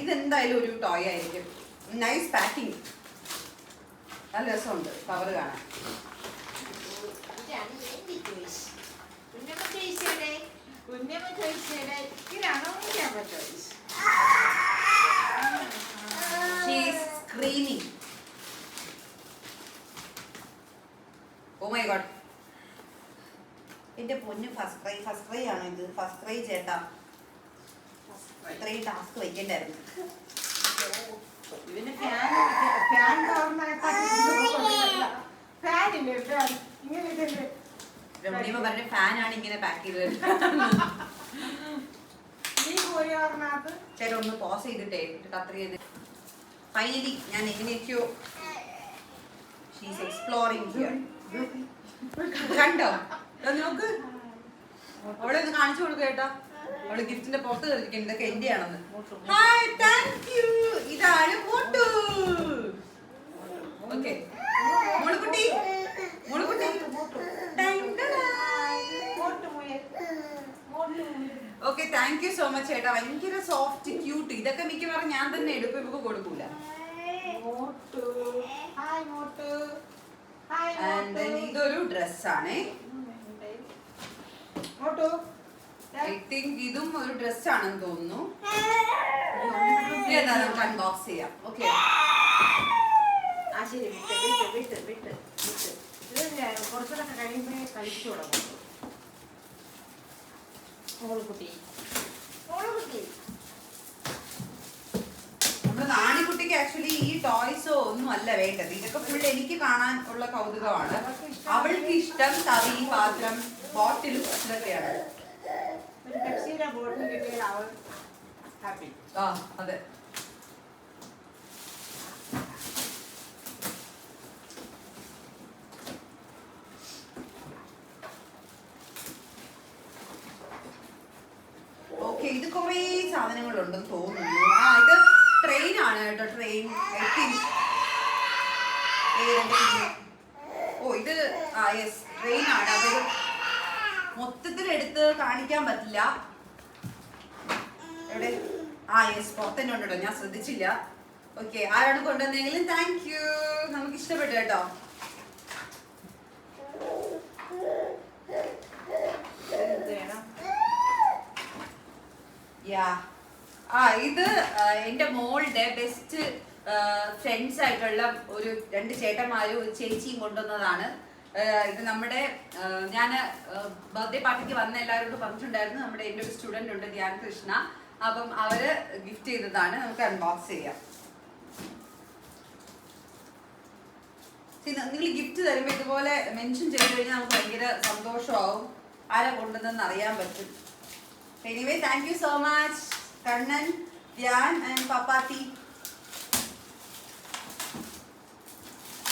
ഇതെന്തായാലും ഒരു ടോയ് ആയിരിക്കും. നൈസ് പാക്കിംഗ്, നല്ല രസമുണ്ട് കവർ കാണാൻ. Oh my god, എന്റെ പൊന്ന് ഫസ്റ്റ് ക്രൈ ആണ് ഇത്. ഫസ്റ്റ് ക്രൈ ചേട്ടാ, ഇത്രയും ടാസ്ക് വയ്ക്കണ്ടായിരുന്നു. രമണിയമ്മ പറഞ്ഞ ഫാനാണ് ഇങ്ങനെ പാക്ക് ചെയ്ത് ചേട്ടാ ഒന്ന് പോസ് ചെയ്തിട്ടേ കത്രി ചെയ്ത്. ഫൈനലി ഞാൻ എങ്ങനെയൊക്കെയോ ഷീസ് എക്സ്പ്ലോറിംഗ് ഹിയർ. കണ്ടോ നോക്ക്, അവളെ ഒന്ന് കാണിച്ചു കൊടുക്കുക ചേട്ടാ. അവള് ഗിഫ്റ്റിന്റെ പുറത്ത് കയറിയിരിക്കുന്നത് ഇതൊക്കെ എന്റെ ആണെന്ന്. Hi, thank you. ഇതാണ് മോട്ടു. ഓക്കെ മോളുകുട്ടി, മോളുകുട്ടി. Okay, thank you so much ചേട്ടാ. ഭയങ്കര സോഫ്റ്റ് ക്യൂട്ട്. ഇതൊക്കെ മിക്കവാറും ഞാൻ തന്നെ എടുക്കും, ഇവക്ക് കൊടുക്കൂല. ഇതൊരു ഡ്രസ്സാണേ. ഐ തിങ്ക് ഇതും ഒരു ഡ്രസ്സാണെന്ന് തോന്നുന്നു. ഇതെന്താ നമുക്ക് അൺബോക്സ് ചെയ്യാം. ഓക്കെ, കുറച്ചൊക്കെ കഴിയുമ്പോഴേ കഴിച്ചു തുടങ്ങും. നമ്മുടെ നാണിക്കുട്ടിക്ക് ആക്ച്വലി ഈ ടോയ്സോ ഒന്നും അല്ല വേണ്ടത്. ഇതൊക്കെ ഫുൾ എനിക്ക് കാണാൻ ഉള്ള കൗതുകമാണ്. അവൾക്ക് ഇഷ്ടം തവി, പാത്രം, ബോട്ടിലും ഇതൊക്കെയാണ്. ആ അതെ, ഓക്കെ. ഇത് കുറേ സാധനങ്ങളുണ്ടെന്ന് തോന്നുന്നു. ആ ഇത് ട്രെയിൻ ആണ് കേട്ടോ, ട്രെയിൻ. ഓ ഇത് യെസ് ട്രെയിൻ ആണ്. അത് മൊത്തത്തിൽ എടുത്ത് കാണിക്കാൻ പറ്റില്ല. എവിടെ? യെസ് പുറത്തന്നെ ഉണ്ട് കേട്ടോ, ഞാൻ ശ്രദ്ധിച്ചില്ല. ഓക്കെ, ആരാണ് കൊണ്ടുവന്നെങ്കിലും താങ്ക് യു. നമുക്ക് ഇഷ്ടപ്പെട്ടു കേട്ടോ. ഇത് എന്റെ മോളുടെ ബെസ്റ്റ് ഫ്രണ്ട്സ് ആയിട്ടുള്ള ഒരു 2 ചേട്ടന്മാരും ഒരു ചേച്ചിയും കൊണ്ടുവന്നതാണ്. ഇത് നമ്മുടെ ഞാൻ ബർത്ത്ഡേ പാർട്ടിക്ക് വന്ന എല്ലാവരോടും പറഞ്ഞിട്ടുണ്ടായിരുന്നു. നമ്മുടെ എൻ്റെ ഒരു സ്റ്റുഡൻ്റ് ഉണ്ട്, ധ്യാൻ കൃഷ്ണ. അപ്പം അവര് ഗിഫ്റ്റ് ചെയ്തതാണ്. നമുക്ക് അൺബോക്സ് ചെയ്യാം. നിങ്ങൾ ഗിഫ്റ്റ് തരുമ്പോൾ ഇതുപോലെ മെൻഷൻ ചെയ്ത് കഴിഞ്ഞാൽ നമുക്ക് ഭയങ്കര സന്തോഷമാവും. ആരാ കൊണ്ടുവന്നെന്ന് അറിയാൻ പറ്റും. Anyway thank you so much Kannan, Dhyan and പപ്പാത്തി.